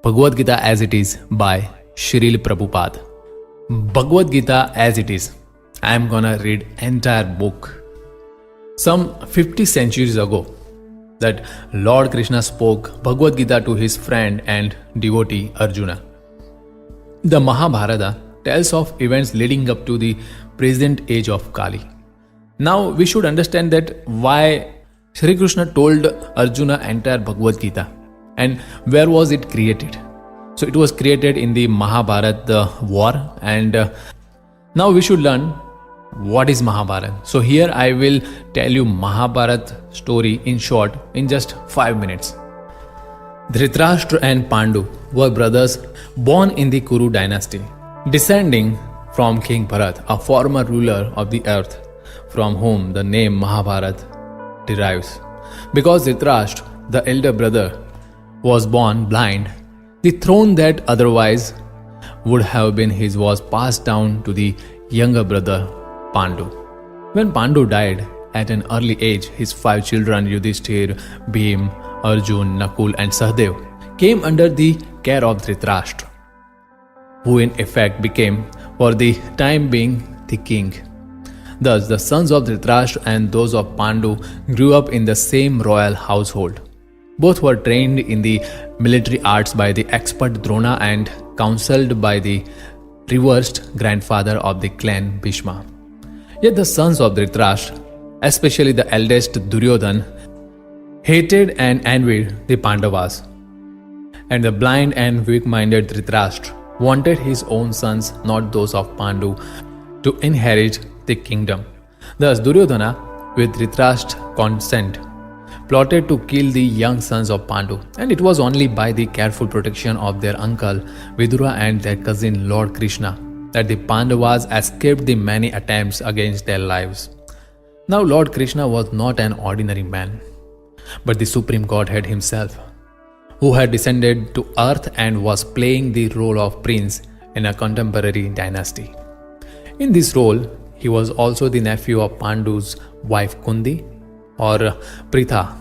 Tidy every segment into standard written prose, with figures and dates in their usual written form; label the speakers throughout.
Speaker 1: Bhagavad Gita as it is by Srila Prabhupada. Bhagavad Gita as it is. I am gonna read entire book. Some 50 centuries ago, that Lord Krishna spoke Bhagavad Gita to his friend and devotee Arjuna. The Mahabharata tells of events leading up to the present age of Kali. Now we should understand that why Shri Krishna told Arjuna entire Bhagavad Gita and where was it created. So it was created in the Mahabharata war, and now we should learn what is Mahabharata. So here I will tell you Mahabharata story in short in just 5 minutes. Dhritarashtra and Pandu were brothers born in the Kuru dynasty, descending from King Bharat, a former ruler of the earth, from whom the name Mahabharata derives. Because Dhritarashtra, the elder brother, was born blind, the throne that otherwise would have been his was passed down to the younger brother Pandu. When Pandu died at an early age, his 5 children Yudhishthir, Bhim, Arjun, Nakul and Sahadev came under the care of Dhritarashtra, who in effect became for the time being the king. Thus the sons of Dhritarashtra and those of Pandu grew up in the same royal household. Both were trained in the military arts by the expert Drona and counseled by the reversed grandfather of the clan Bhishma. Yet the sons of Dhritarashtra, especially the eldest Duryodhan, hated and envied the Pandavas. And the blind and weak-minded Dhritarashtra wanted his own sons, not those of Pandu, to inherit the kingdom. Thus Duryodhana, with Dhritarashtra's consent, plotted to kill the young sons of Pandu, and it was only by the careful protection of their uncle Vidura and their cousin Lord Krishna that the Pandavas escaped the many attempts against their lives. Now Lord Krishna was not an ordinary man, but the Supreme Godhead himself, who had descended to earth and was playing the role of prince in a contemporary dynasty. In this role, he was also the nephew of Pandu's wife Kundi, or Pritha,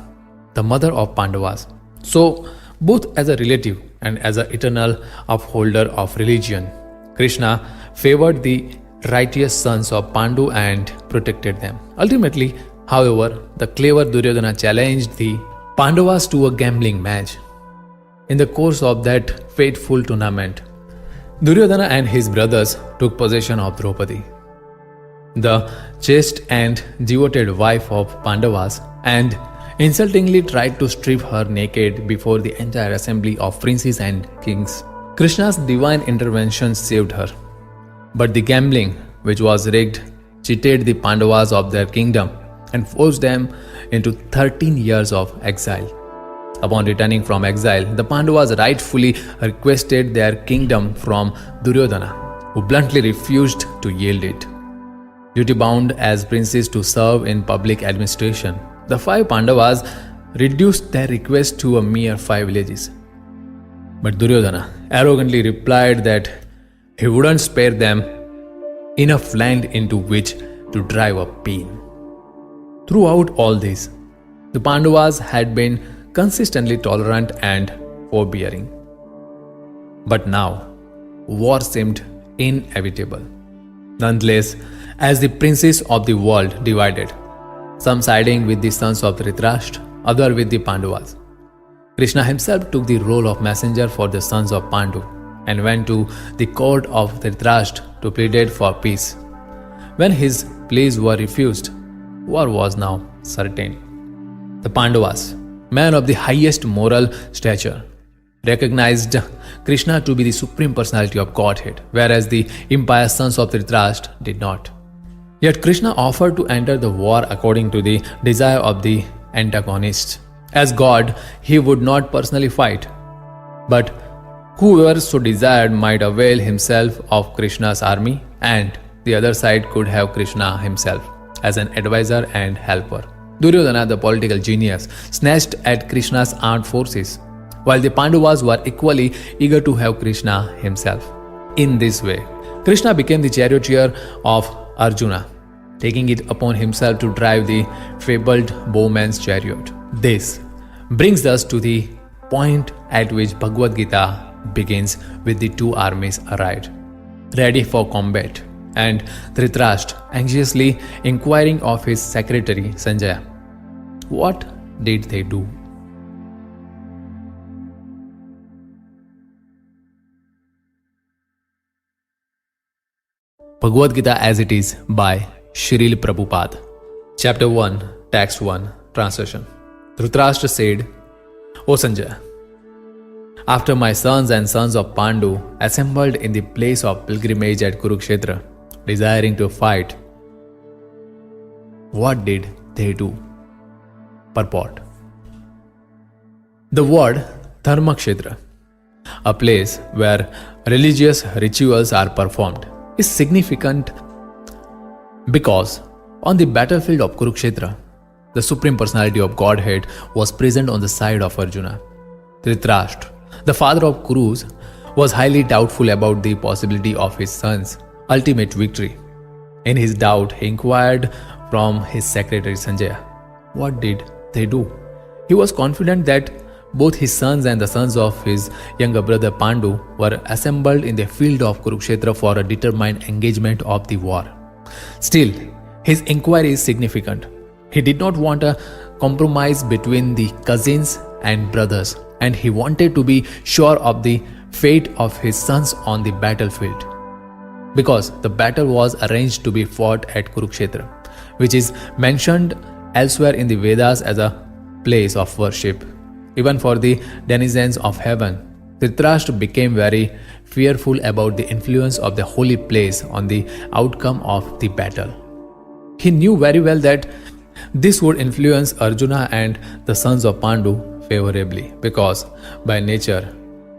Speaker 1: the mother of Pandavas. So, both as a relative and as an eternal upholder of religion, Krishna favored the righteous sons of Pandu and protected them. Ultimately, however, the clever Duryodhana challenged the Pandavas to a gambling match. In the course of that fateful tournament, Duryodhana and his brothers took possession of Draupadi, the chaste and devoted wife of Pandavas, and insultingly tried to strip her naked before the entire assembly of princes and kings. Krishna's divine intervention saved her, but the gambling, which was rigged, cheated the Pandavas of their kingdom and forced them into 13 years of exile. Upon returning from exile, the Pandavas rightfully requested their kingdom from Duryodhana, who bluntly refused to yield it. Duty-bound as princes to serve in public administration, the 5 Pandavas reduced their request to a mere 5 villages. But Duryodhana arrogantly replied that he wouldn't spare them enough land into which to drive a pin. Throughout all this, the Pandavas had been consistently tolerant and forbearing. But now, war seemed inevitable. Nonetheless, as the princes of the world divided, some siding with the sons of Dhritarashtra, other with the Pandavas, Krishna himself took the role of messenger for the sons of Pandu and went to the court of Dhritarashtra to plead for peace. When his pleas were refused, war was now certain. The Pandavas, men of the highest moral stature, recognized Krishna to be the supreme personality of Godhead, whereas the impious sons of Dhritarashtra did not. Yet Krishna offered to enter the war according to the desire of the antagonists. As God, he would not personally fight, but whoever so desired might avail himself of Krishna's army, and the other side could have Krishna himself as an advisor and helper. Duryodhana, the political genius, snatched at Krishna's armed forces, while the Pandavas were equally eager to have Krishna himself. In this way, Krishna became the charioteer of Arjuna, taking it upon himself to drive the fabled bowman's chariot. This brings us to the point at which Bhagavad Gita begins with the two armies arrived, ready for combat, and Dhritarashtra anxiously inquiring of his secretary Sanjaya. What did they do? Bhagavad Gita as it is by Srila Prabhupada. Chapter 1, Text 1, Translation. Dhritarashtra said, O Sanjaya, after my sons and sons of Pandu assembled in the place of pilgrimage at Kurukshetra, desiring to fight, what did they do? Purport. The word Dharmakshetra, a place where religious rituals are performed, is significant because on the battlefield of Kurukshetra, the Supreme Personality of Godhead was present on the side of Arjuna. Dhritarashtra, the father of Kurus, was highly doubtful about the possibility of his son's ultimate victory. In his doubt, he inquired from his secretary Sanjaya, what did they do? He was confident that both his sons and the sons of his younger brother Pandu were assembled in the field of Kurukshetra for a determined engagement of the war. Still, his inquiry is significant. He did not want a compromise between the cousins and brothers, and he wanted to be sure of the fate of his sons on the battlefield. Because the battle was arranged to be fought at Kurukshetra, which is mentioned elsewhere in the Vedas as a place of worship. Even for the denizens of heaven, Dhritarashtra became very fearful about the influence of the holy place on the outcome of the battle. He knew very well that this would influence Arjuna and the sons of Pandu favorably, because by nature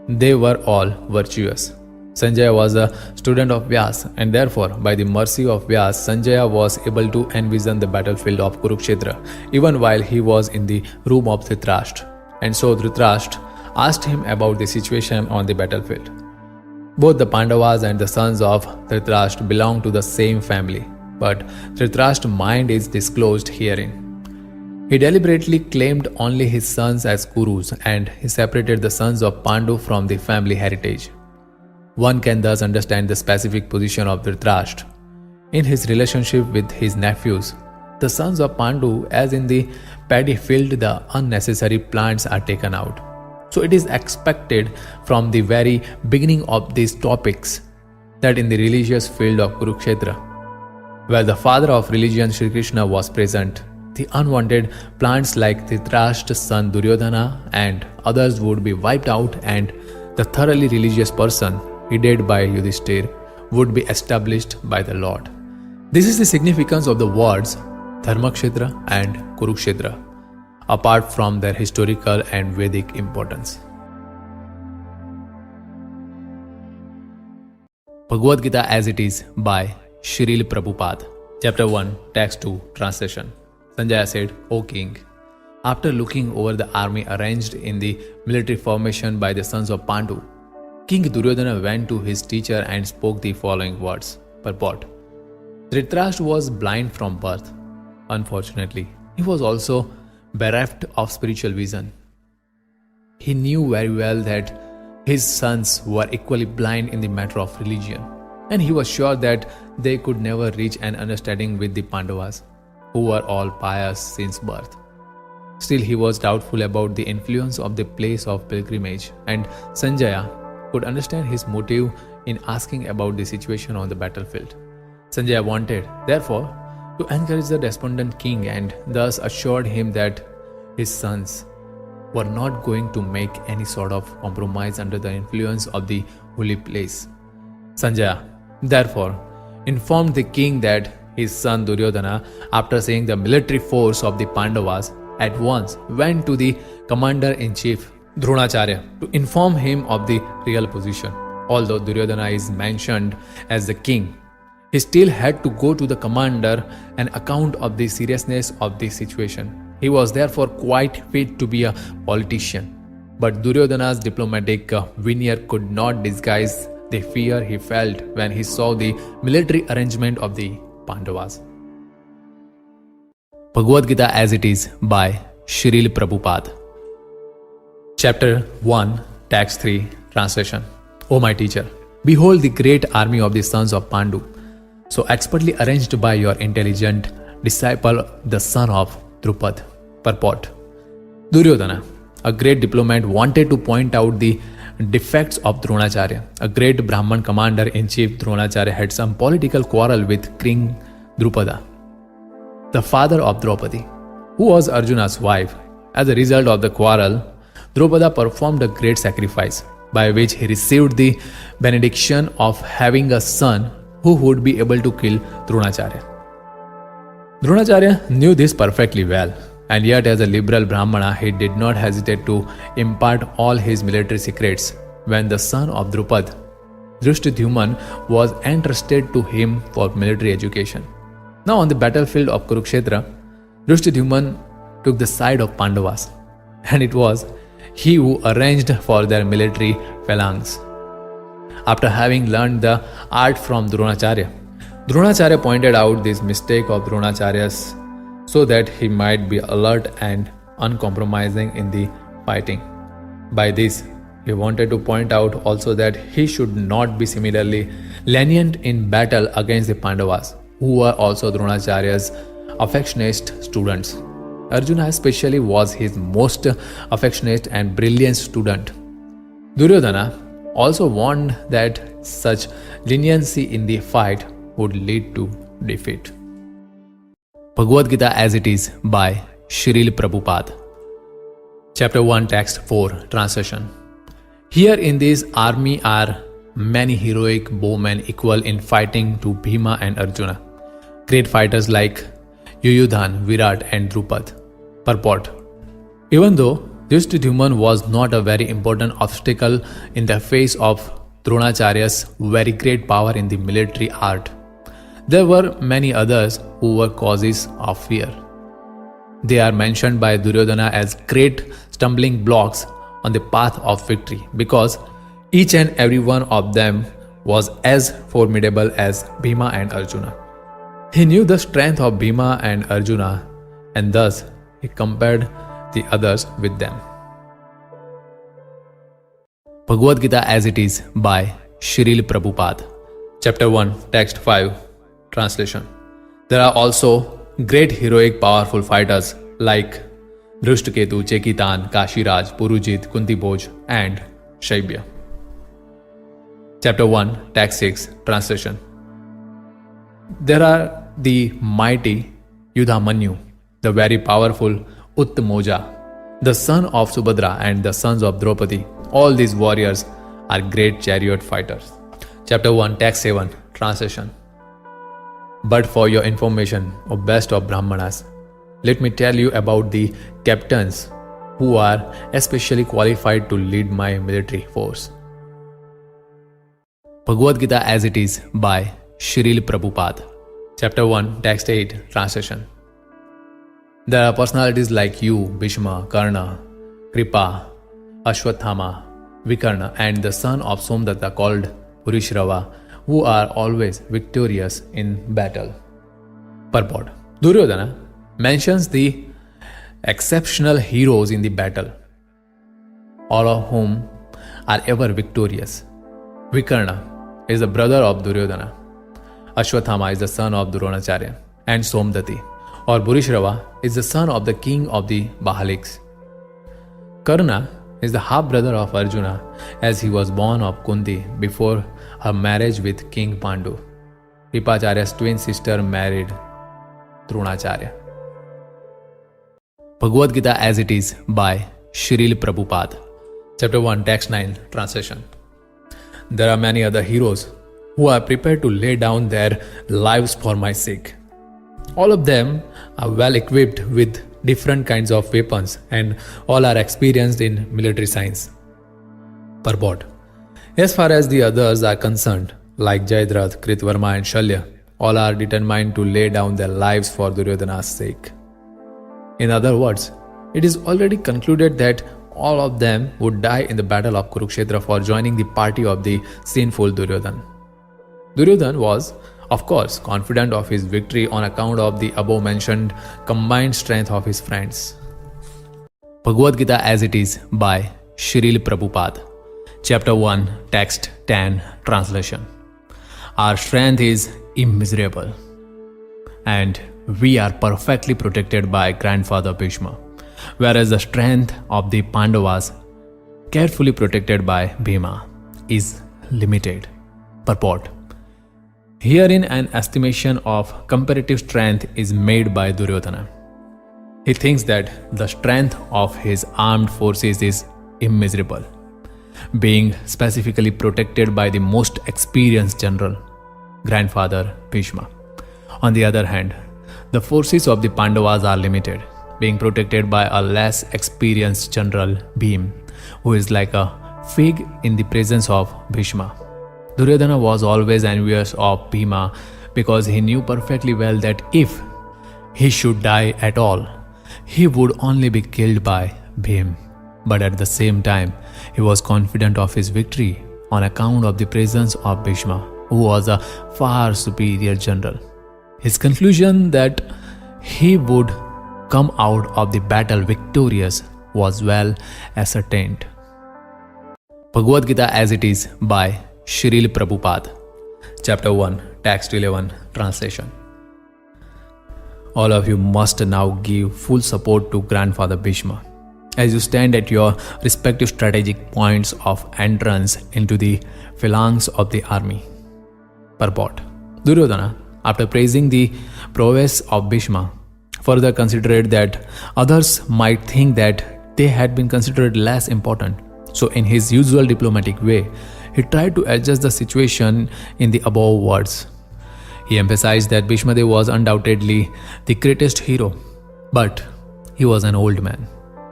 Speaker 1: they were all virtuous. Sanjaya was a student of Vyas, and therefore, by the mercy of Vyas, Sanjaya was able to envision the battlefield of Kurukshetra even while he was in the room of Dhritarashtra. And so Dhritarashtra asked him about the situation on the battlefield. Both the Pandavas and the sons of Dhritarashtra belong to the same family, but Dhritarashtra's mind is disclosed herein. He deliberately claimed only his sons as Kurus, and he separated the sons of Pandu from the family heritage. One can thus understand the specific position of Dhritarashtra in his relationship with his nephews, the sons of Pandu, as in the paddy field the unnecessary plants are taken out. So it is expected from the very beginning of these topics that in the religious field of Kurukshetra, where the father of religion Sri Krishna was present, the unwanted plants like Dhritarashtra's son Duryodhana and others would be wiped out, and the thoroughly religious person headed by Yudhishthir would be established by the Lord. This is the significance of the words Dharmakshetra and Kurukshetra, apart from their historical and Vedic importance. Bhagavad Gita as it is by Srila Prabhupada. Chapter 1, Text 2, Translation. Sanjaya said, O king, after looking over the army arranged in the military formation by the sons of Pandu, King Duryodhana went to his teacher and spoke the following words. Purport. Dhritarashtra was blind from birth. Unfortunately, he was also bereft of spiritual vision. He knew very well that his sons were equally blind in the matter of religion, and he was sure that they could never reach an understanding with the Pandavas, who were all pious since birth. Still, he was doubtful about the influence of the place of pilgrimage, and Sanjaya could understand his motive in asking about the situation on the battlefield. Sanjaya wanted, therefore, to encourage the despondent king, and thus assured him that his sons were not going to make any sort of compromise under the influence of the holy place. Sanjaya, therefore, informed the king that his son Duryodhana, after seeing the military force of the Pandavas, at once went to the commander-in-chief Dronacharya to inform him of the real position. Although Duryodhana is mentioned as the king, he still had to go to the commander an account of the seriousness of the situation. He was therefore quite fit to be a politician. But Duryodhana's diplomatic veneer could not disguise the fear he felt when he saw the military arrangement of the Pandavas. Bhagavad Gita as it is by Srila Prabhupada. Chapter 1, Text 3, Translation. O my teacher, behold the great army of the sons of Pandu, so expertly arranged by your intelligent disciple, the son of Drupad. Purport. Duryodhana, a great diplomat, wanted to point out the defects of Dronacharya. A great Brahman commander-in-chief, Dronacharya, had some political quarrel with King Drupada, the father of Draupadi, who was Arjuna's wife. As a result of the quarrel, Drupada performed a great sacrifice, by which he received the benediction of having a son who would be able to kill Dronacharya. Dronacharya knew this perfectly well, and yet as a liberal Brahmana, he did not hesitate to impart all his military secrets when the son of Drupad, Drishtadyuman, was entrusted to him for military education. Now on the battlefield of Kurukshetra, Drishtadyuman took the side of Pandavas, and it was he who arranged for their military phalanx. After having learned the art from Dronacharya, Dronacharya pointed out this mistake of Dronacharya's so that he might be alert and uncompromising in the fighting. By this, he wanted to point out also that he should not be similarly lenient in battle against the Pandavas, who were also Dronacharya's affectionate students. Arjuna especially was his most affectionate and brilliant student. Duryodhana also warned that such leniency in the fight would lead to defeat. Bhagavad Gita as it is by Srila Prabhupada. Chapter 1, Text 4, Translation. Here in this army are many heroic bowmen equal in fighting to Bhima and Arjuna, great fighters like Yuyudhan, Virat and Drupad. Purport. Even though Drishtadyuman was not a very important obstacle in the face of Dronacharya's very great power in the military art, there were many others who were causes of fear. They are mentioned by Duryodhana as great stumbling blocks on the path of victory, because each and every one of them was as formidable as Bhima and Arjuna. He knew the strength of Bhima and Arjuna, and thus he compared the others with them. Bhagavad Gita as it is by Srila Prabhupada. Chapter 1, Text 5, Translation. There are also great heroic powerful fighters like Drishtaketu, Chekitan, Kashiraj, Purujit, Kuntibhoj and Shaibya. Chapter 1, Text 6, Translation. There are the mighty Yudhamanyu, the very powerful Uttamoja, the son of Subhadra and the sons of Draupadi. All these warriors are great chariot fighters. Chapter 1, Text 7, Translation. But for your information, O best of Brahmanas, let me tell you about the captains who are especially qualified to lead my military force. Bhagavad Gita as it is by Srila Prabhupada. Chapter 1, Text 8, Translation. There are personalities like you, Bhishma, Karna, Kripa, Ashwathama, Vikarna and the son of Somdatta called Purishrava, who are always victorious in battle. Purport. Duryodhana mentions the exceptional heroes in the battle, all of whom are ever victorious. Vikarna is the brother of Duryodhana. Ashwathama is the son of Dronacharya, and Somdati or Purishrava is the son of the king of the Bahaliks. Karna is the half-brother of Arjuna, as he was born of Kunti before her marriage with King Pandu. Kripacharya's twin sister married Dronacharya. Bhagavad Gita as it is by Srila Prabhupada. Chapter 1, Text 9, Translation. There are many other heroes who are prepared to lay down their lives for my sake. All of them are well equipped with different kinds of weapons and all are experienced in military science. Purport. As far as the others are concerned, like Jayadratha, Kritvarma and Shalya, all are determined to lay down their lives for Duryodhana's sake. In other words, it is already concluded that all of them would die in the battle of Kurukshetra for joining the party of the sinful Duryodhana. Duryodhana was, of course, confident of his victory on account of the above-mentioned combined strength of his friends. Bhagavad Gita as it is by Shril Prabhupada. Chapter 1, Text 10, Translation. Our strength is immeasurable, and we are perfectly protected by Grandfather Bhishma, whereas the strength of the Pandavas, carefully protected by Bhima, is limited. Purport. Herein an estimation of comparative strength is made by Duryodhana. He thinks that the strength of his armed forces is immeasurable, being specifically protected by the most experienced general, Grandfather Bhishma. On the other hand, the forces of the Pandavas are limited, being protected by a less experienced general, Bhim, who is like a fig in the presence of Bhishma. Duryodhana was always envious of Bhima because he knew perfectly well that if he should die at all, he would only be killed by Bhim. But at the same time, he was confident of his victory on account of the presence of Bhishma, who was a far superior general. His conclusion that he would come out of the battle victorious was well ascertained. Bhagavad Gita as it is by Shril Prabhupada. Chapter 1, Text 11, Translation. All of you must now give full support to Grandfather Bhishma as you stand at your respective strategic points of entrance into the phalanx of the army. Purport. Duryodhana, after praising the prowess of Bhishma, further considered that others might think that they had been considered less important. So in his usual diplomatic way, he tried to adjust the situation in the above words. He emphasized that Bhishma Dev was undoubtedly the greatest hero, but he was an old man.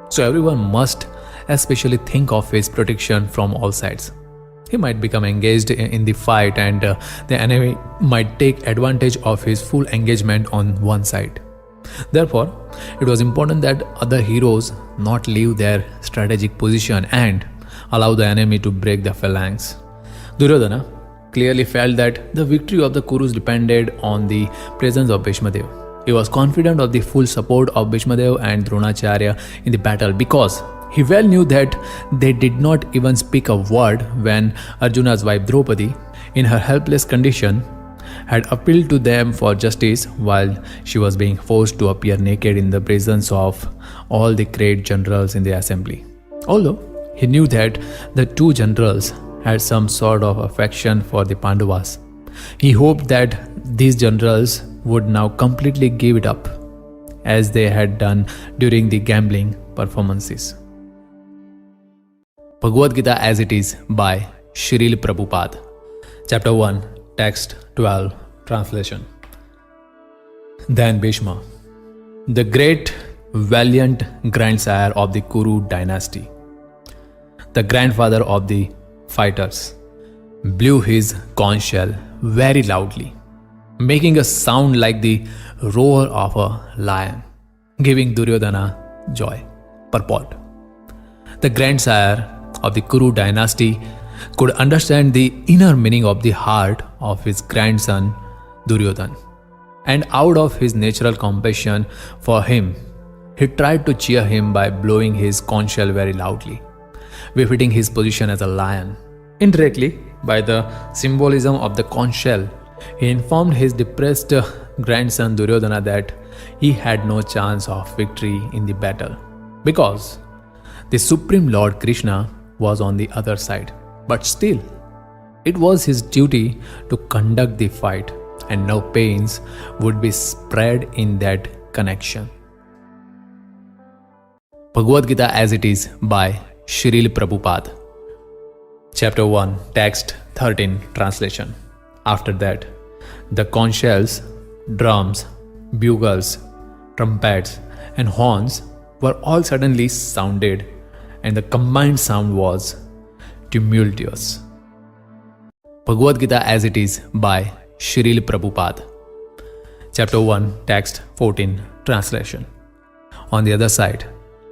Speaker 1: So everyone must especially think of his protection from all sides. He might become engaged in the fight and the enemy might take advantage of his full engagement on one side. Therefore, it was important that other heroes not leave their strategic position and allow the enemy to break the phalanx. Duryodhana clearly felt that the victory of the Kurus depended on the presence of Bhishma Dev. He was confident of the full support of Bhishma Dev and Dronacharya in the battle because he well knew that they did not even speak a word when Arjuna's wife Draupadi, in her helpless condition, had appealed to them for justice while she was being forced to appear naked in the presence of all the great generals in the assembly. Although he knew that the two generals had some sort of affection for the Pandavas, he hoped that these generals would now completely give it up, as they had done during the gambling performances. Bhagavad Gita as it is by Shril Prabhupada. Chapter 1, Text 12, Translation. Then Bhishma, the great valiant grandsire of the Kuru dynasty, the grandfather of the fighters, blew his conch shell very loudly, making a sound like the roar of a lion, giving Duryodhana joy. Purport. The grandsire of the Kuru dynasty could understand the inner meaning of the heart of his grandson Duryodhana, and out of his natural compassion for him, he tried to cheer him by blowing his conch shell very loudly, befitting his position as a lion. Indirectly, by the symbolism of the conch shell, he informed his depressed grandson Duryodhana that he had no chance of victory in the battle because the Supreme Lord Krishna was on the other side. But still, it was his duty to conduct the fight, and no pains would be spared in that connection. Bhagavad Gita as it is by Shril Prabhupada. Chapter 1, Text 13, Translation. After that, the conch shells, drums, bugles, trumpets, and horns were all suddenly sounded, and the combined sound was tumultuous. Bhagavad Gita as it is by Shril Prabhupada. Chapter 1, Text 14, Translation. On the other side,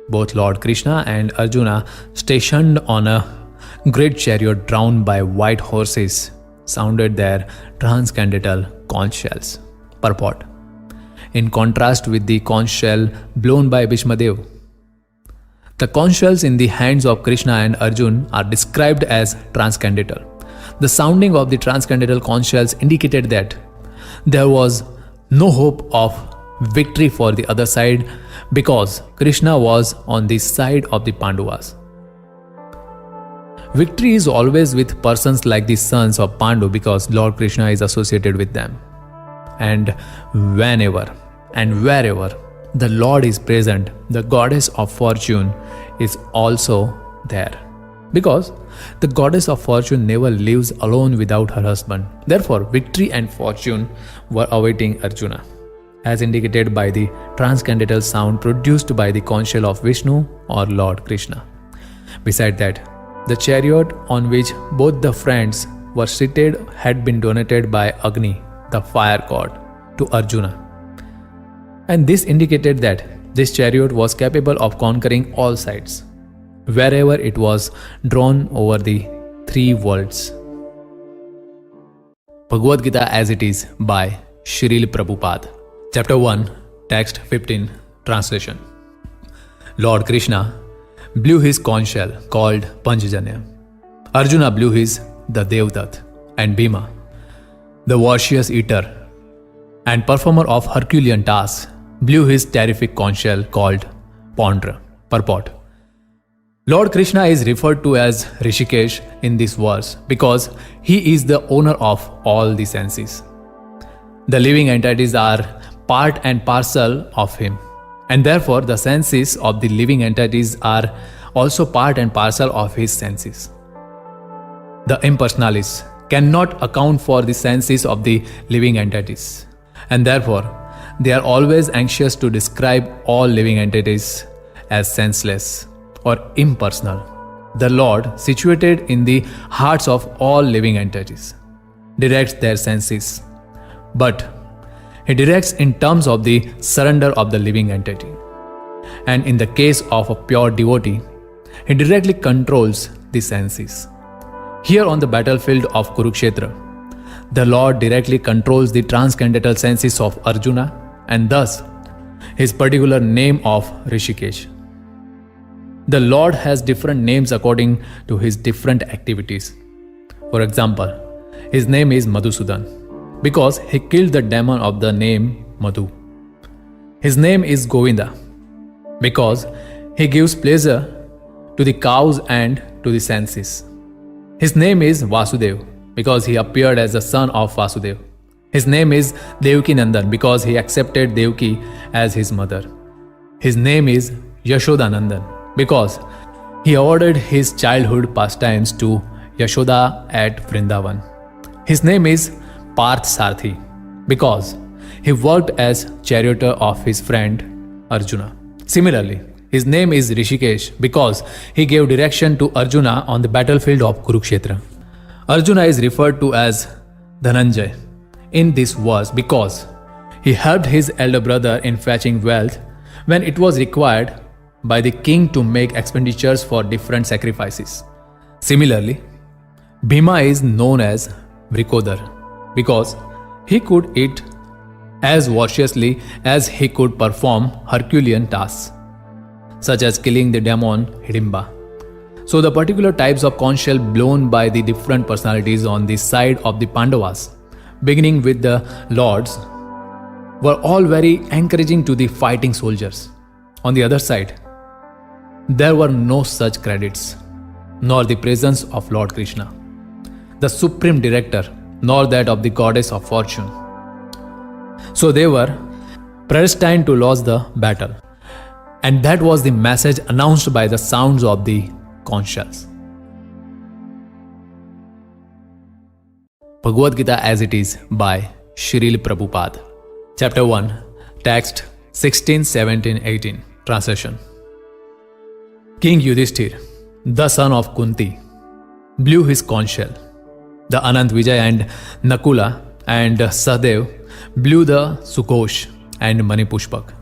Speaker 1: both Lord Krishna and Arjuna, stationed on a great chariot drawn by white horses, sounded their transcendental conch shells. Purport. In contrast with the conch shell blown by Bhishma Dev, The conch shells in the hands of Krishna and Arjun are described as transcendental. The sounding of the transcendental conch shells indicated that there was no hope of victory for the other side because Krishna was on the side of the Pandavas. Victory is always with persons like the sons of Pandu because Lord Krishna is associated with them. And whenever and wherever the Lord is present, the goddess of fortune is also there. Because the goddess of fortune never lives alone without her husband. Therefore, victory and fortune were awaiting Arjuna, as indicated by the transcendental sound produced by the conch shell of Vishnu or Lord Krishna. Beside that, the chariot on which both the friends were seated had been donated by Agni, the fire god, to Arjuna. And this indicated that this chariot was capable of conquering all sides, wherever it was drawn over the three worlds. Bhagavad Gita as it is by Srila Prabhupada. Chapter 1, Text 15, Translation. Lord Krishna blew his conch shell called Panchjanya. Arjuna blew his the Devdutt, and Bhima, the voracious eater and performer of Herculean tasks, blew his terrific conch shell called Pondra, purport. Lord Krishna is referred to as Rishikesh in this verse because he is the owner of all the senses. The living entities are part and parcel of him, and therefore the senses of the living entities are also part and parcel of his senses. The impersonalists cannot account for the senses of the living entities, and therefore they are always anxious to describe all living entities as senseless or impersonal. The Lord, situated in the hearts of all living entities, directs their senses, but he directs in terms of the surrender of the living entity. And in the case of a pure devotee, he directly controls the senses. Here on the battlefield of Kurukshetra, the Lord directly controls the transcendental senses of Arjuna, and thus his particular name of Rishikesh. The Lord has different names according to his different activities. For example, his name is Madhusudan because he killed the demon of the name Madhu. His name is Govinda because he gives pleasure to the cows and to the senses. His name is Vasudev because he appeared as the son of Vasudev. His name is Devaki Nandan because he accepted Devaki as his mother. His name is Yashoda Nandan because he awarded his childhood pastimes to Yashoda at Vrindavan. His name is Parth Sarthi because he worked as charioteer of his friend Arjuna. Similarly, his name is Rishikesh because he gave direction to Arjuna on the battlefield of Kurukshetra. Arjuna is referred to as Dhananjay in this verse because he helped his elder brother in fetching wealth when it was required by the king to make expenditures for different sacrifices. Similarly, Bhima is known as Vrikodar because he could eat as voraciously as he could perform Herculean tasks, such as killing the demon Hidimba. So the particular types of conch shell blown by the different personalities on the side of the Pandavas, beginning with the lords, were all very encouraging to the fighting soldiers. On the other side, there were no such credits, nor the presence of Lord Krishna, the supreme director, nor that of the goddess of fortune. So they were predestined to lose the battle. And that was the message announced by the sounds of the conch shells. Bhagavad Gita as it is by Srila Prabhupada. Chapter 1, Text 16, 17, 18. Translation. King Yudhishthir, the son of Kunti, blew his conch shell. The Anant Vijay and Nakula and Sahadev blew the Sukhosh and Manipushpak.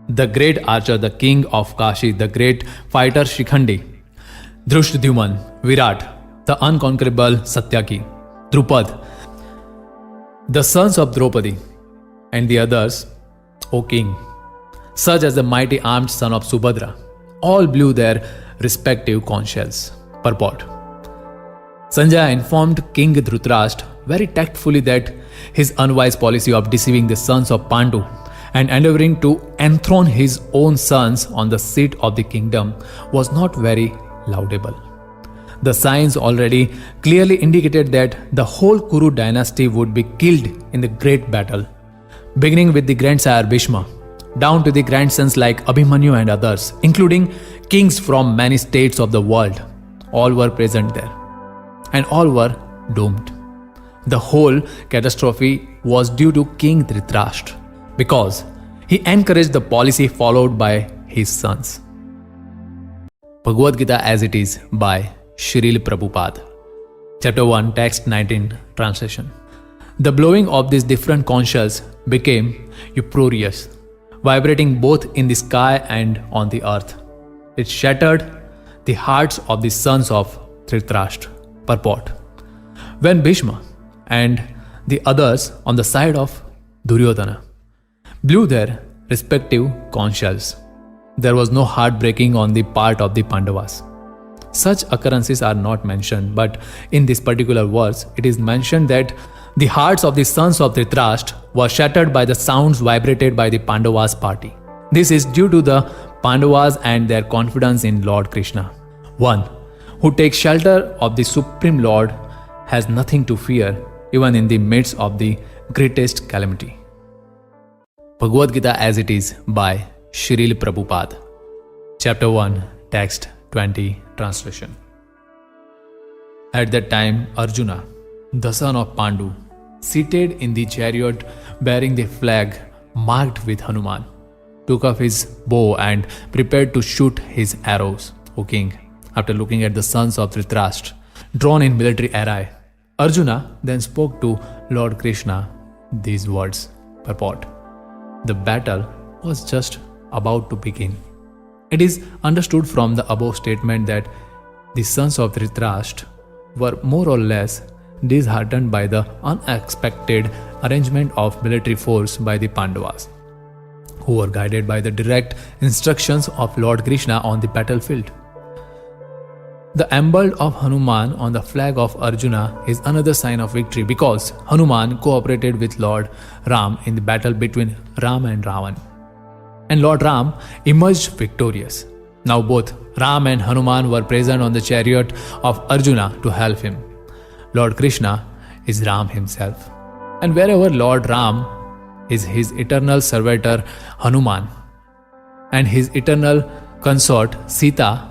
Speaker 1: The great archer, the king of Kashi, the great fighter Shikhandi, Drushtadhyuman, Virat, the unconquerable Satyaki, Drupad, the sons of Draupadi, and the others, O king, such as the mighty armed son of Subhadra, all blew their respective conches. Purport. Sanjaya informed King Dhritarashtra very tactfully that his unwise policy of deceiving the sons of Pandu and endeavoring to enthrone his own sons on the seat of the kingdom was not very laudable. The signs already clearly indicated that the whole Kuru dynasty would be killed in the great battle, beginning with the grandsire Bhishma, down to the grandsons like Abhimanyu and others, including kings from many states of the world. All were present there, and all were doomed. The whole catastrophe was due to King Dhritarashtra, because he encouraged the policy followed by his sons. Bhagavad Gita as it is by Srila Prabhupada. Chapter 1, Text 19, Translation. The blowing of these different conches became uproarious, vibrating both in the sky and on the earth. It shattered the hearts of the sons of Dhritarashtra. Purport. When Bhishma and the others on the side of Duryodhana blew their respective conches, there was no heartbreaking on the part of the Pandavas. Such occurrences are not mentioned, but in this particular verse, it is mentioned that the hearts of the sons of Dhritarashtra were shattered by the sounds vibrated by the Pandavas' party. This is due to the Pandavas and their confidence in Lord Krishna. One who takes shelter of the Supreme Lord has nothing to fear, even in the midst of the greatest calamity. Bhagavad Gita as it is by Srila Prabhupada. Chapter 1, Text 20, Translation. At that time, Arjuna, the son of Pandu, seated in the chariot bearing the flag marked with Hanuman, took up his bow and prepared to shoot his arrows. O king, after looking at the sons of Dhritarashtra drawn in military array, Arjuna then spoke to Lord Krishna these words. Purport. The battle was just about to begin. It is understood from the above statement that the sons of Dhritarashtra were more or less disheartened by the unexpected arrangement of military force by the Pandavas, who were guided by the direct instructions of Lord Krishna on the battlefield. The emblem of Hanuman on the flag of Arjuna is another sign of victory, because Hanuman cooperated with Lord Ram in the battle between Ram and Ravan, and Lord Ram emerged victorious. Now both Ram and Hanuman were present on the chariot of Arjuna to help him. Lord Krishna is Ram himself, and wherever Lord Ram is his eternal servitor Hanuman, and his eternal consort Sita,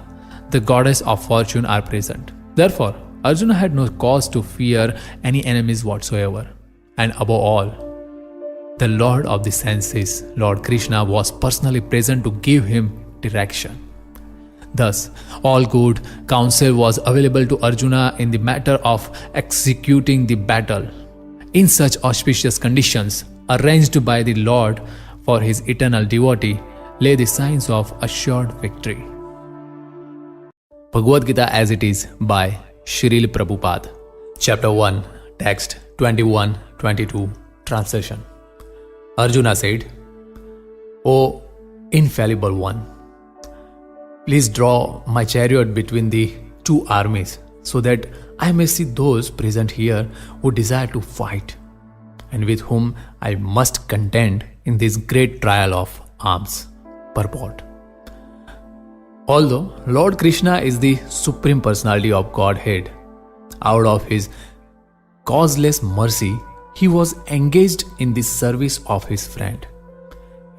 Speaker 1: the goddess of fortune, are present. Therefore, Arjuna had no cause to fear any enemies whatsoever. And above all, the Lord of the senses, Lord Krishna, was personally present to give him direction. Thus, all good counsel was available to Arjuna in the matter of executing the battle in such auspicious conditions arranged by the Lord for his eternal devotee lay the signs of assured victory. Bhagavad Gita as it is by Srila Prabhupada. Chapter 1, Text 21-22, Translation. Arjuna said, O infallible one, please draw my chariot between the two armies, so that I may see those present here who desire to fight, and with whom I must contend in this great trial of arms. Purport. Although Lord Krishna is the Supreme Personality of Godhead, out of his causeless mercy, he was engaged in the service of his friend.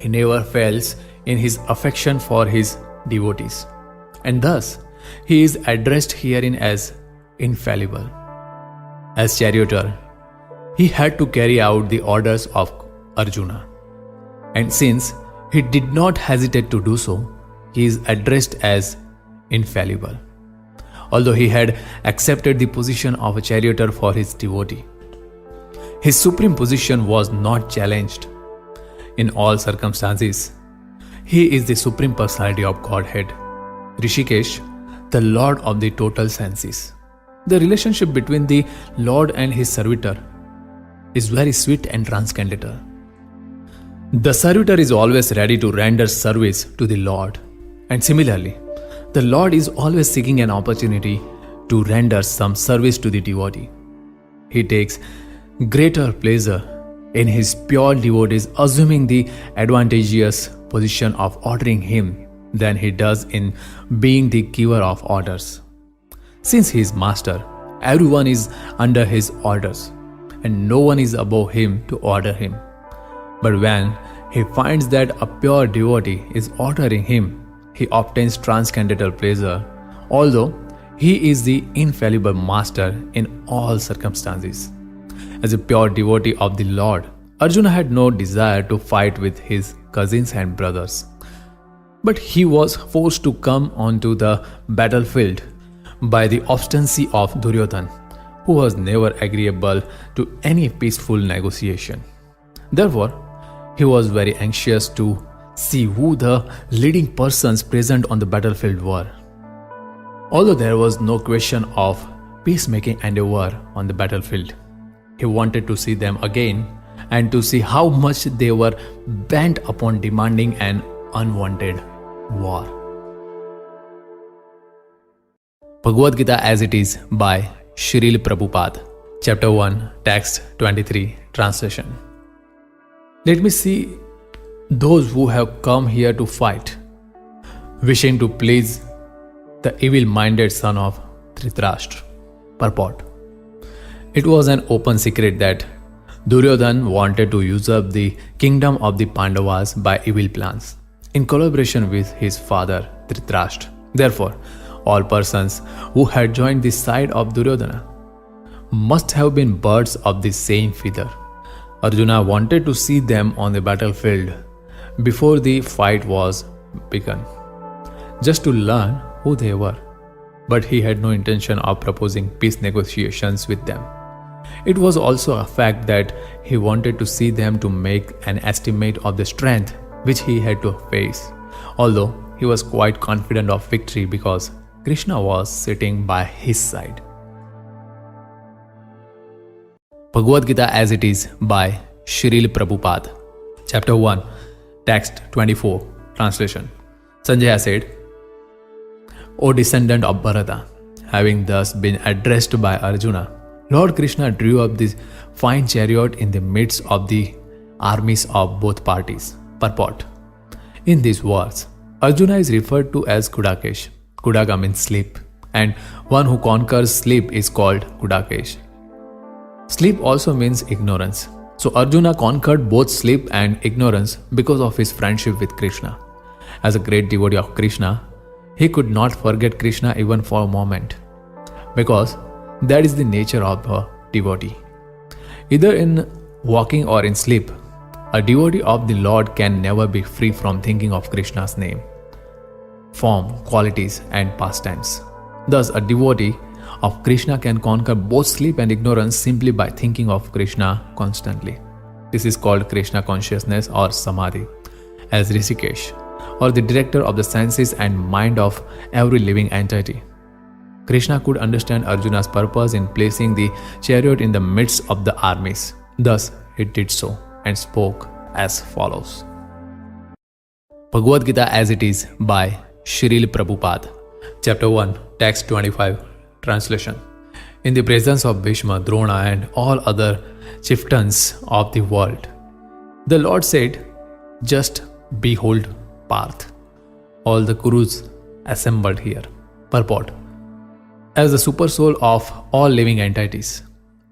Speaker 1: He never fails in his affection for his devotees, and thus he is addressed herein as infallible. As charioteer, he had to carry out the orders of Arjuna, and since he did not hesitate to do so, he is addressed as infallible. Although he had accepted the position of a charioteer for his devotee, his supreme position was not challenged. In all circumstances, he is the Supreme Personality of Godhead, Rishikesh, the Lord of the total senses. The relationship between the Lord and his servitor is very sweet and transcendental. The servitor is always ready to render service to the Lord, And similarly, the Lord is always seeking an opportunity to render some service to the devotee. He takes greater pleasure in his pure devotees assuming the advantageous position of ordering him than he does in being the giver of orders. Since he is master, everyone is under his orders, and no one is above him to order him. But when he finds that a pure devotee is ordering him, he obtains transcendental pleasure, although he is the infallible master in all circumstances. As a pure devotee of the Lord, Arjuna had no desire to fight with his cousins and brothers. But he was forced to come onto the battlefield by the obstinacy of Duryodhana, who was never agreeable to any peaceful negotiation. Therefore, he was very anxious to see who the leading persons present on the battlefield were. Although there was no question of peacemaking endeavor on the battlefield, he wanted to see them again and to see how much they were bent upon demanding an unwanted war. Bhagavad Gita as it is by Srila Prabhupada. Chapter 1, Text 23, Translation. Let me see those who have come here to fight, wishing to please the evil-minded son of Dhritarashtra. Purport. It was an open secret that Duryodhana wanted to usurp the kingdom of the Pandavas by evil plans, in collaboration with his father Dhritarashtra. Therefore, all persons who had joined the side of Duryodhana must have been birds of the same feather. Arjuna wanted to see them on the battlefield before the fight was begun, just to learn who they were, but he had no intention of proposing peace negotiations with them. It was also a fact that he wanted to see them to make an estimate of the strength which he had to face, although he was quite confident of victory because Krishna was sitting by his side. Bhagavad Gita as it is by Srila Prabhupada. Chapter 1, Text 24, Translation. Sanjaya said, O descendant of Bharata, having thus been addressed by Arjuna, Lord Krishna drew up this fine chariot in the midst of the armies of both parties. Purport. In these words, Arjuna is referred to as Kudakesh. Kudaka means sleep, and one who conquers sleep is called Kudakesh. Sleep also means ignorance. So Arjuna conquered both sleep and ignorance because of his friendship with Krishna. As a great devotee of Krishna, he could not forget Krishna even for a moment, because that is the nature of a devotee. Either in walking or in sleep, a devotee of the Lord can never be free from thinking of Krishna's name, form, qualities, and pastimes. Thus, a devotee of Krishna can conquer both sleep and ignorance simply by thinking of Krishna constantly. This is called Krishna consciousness or Samadhi, as Rishikesh, or the director of the senses and mind of every living entity. Krishna could understand Arjuna's purpose in placing the chariot in the midst of the armies. Thus, he did so and spoke as follows. Bhagavad Gita as it is by Srila Prabhupada. Chapter 1, Text 25, Translation. In the presence of Bhishma, Drona and all other chieftains of the world, the Lord said, just behold Parth, all the Kurus assembled here. Purport. As the supersoul of all living entities,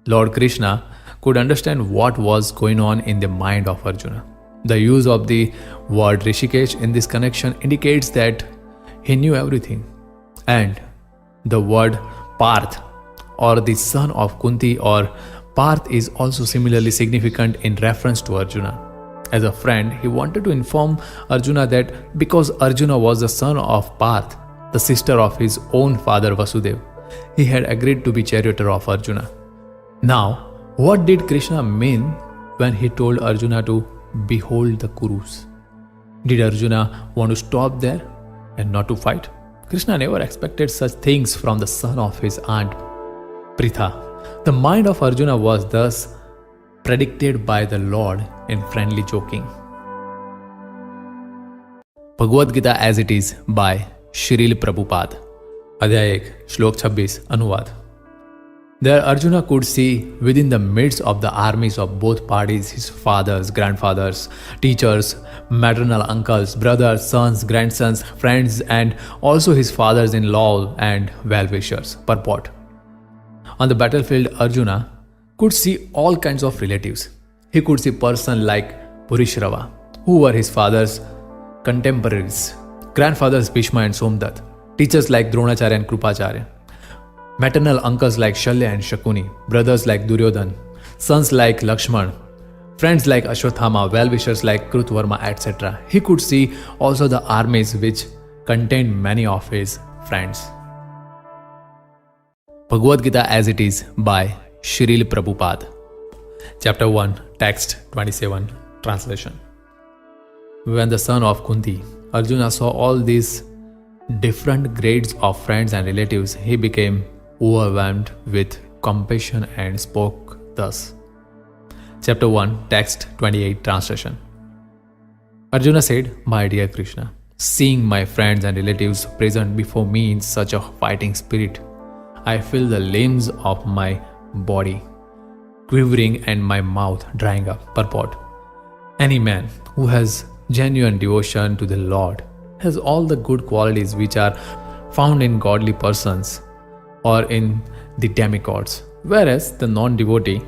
Speaker 1: Lord Krishna could understand what was going on in the mind of Arjuna. The use of the word Rishikesh in this connection indicates that he knew everything. And the word Parth, or the son of Kunti, or Parth, is also similarly significant in reference to Arjuna. As a friend, he wanted to inform Arjuna that because Arjuna was the son of Parth, the sister of his own father Vasudeva, he had agreed to be charioteer of Arjuna. Now, what did Krishna mean when he told Arjuna to behold the Kurus? Did Arjuna want to stop there and not to fight? Krishna never expected such things from the son of his aunt Pritha. The mind of Arjuna was thus predicted by the Lord in friendly joking. Bhagavad Gita as it is by Srila Prabhupada. अध्याय 1 श्लोक 26 अनुवाद। There Arjuna could see within the midst of the armies of both parties his fathers, grandfathers, teachers, maternal uncles, brothers, sons, grandsons, friends, and also his fathers-in-law and well-wishers. Purport. On the battlefield, Arjuna could see all kinds of relatives. He could see persons like Purishrava, who were his father's contemporaries, grandfathers Bhishma and Somdat, teachers like Dronacharya and Krupacharya, maternal uncles like Shalya and Shakuni, brothers like Duryodhan, sons like Lakshman, friends like Ashwathama, well-wishers like Krutvarma, etc. He could see also the armies which contained many of his friends. Bhagavad Gita as it is by Shril Prabhupada. Chapter 1, Text 27, Translation. When the son of Kunti, Arjuna saw all these different grades of friends and relatives, he became overwhelmed with compassion and spoke thus. Chapter 1, Text 28, Translation. Arjuna said, My dear Krishna, seeing my friends and relatives present before me in such a fighting spirit, I feel the limbs of my body quivering and my mouth drying up. Purport. Any man who has genuine devotion to the Lord has all the good qualities which are found in godly persons or in the demigods, whereas the non-devotee,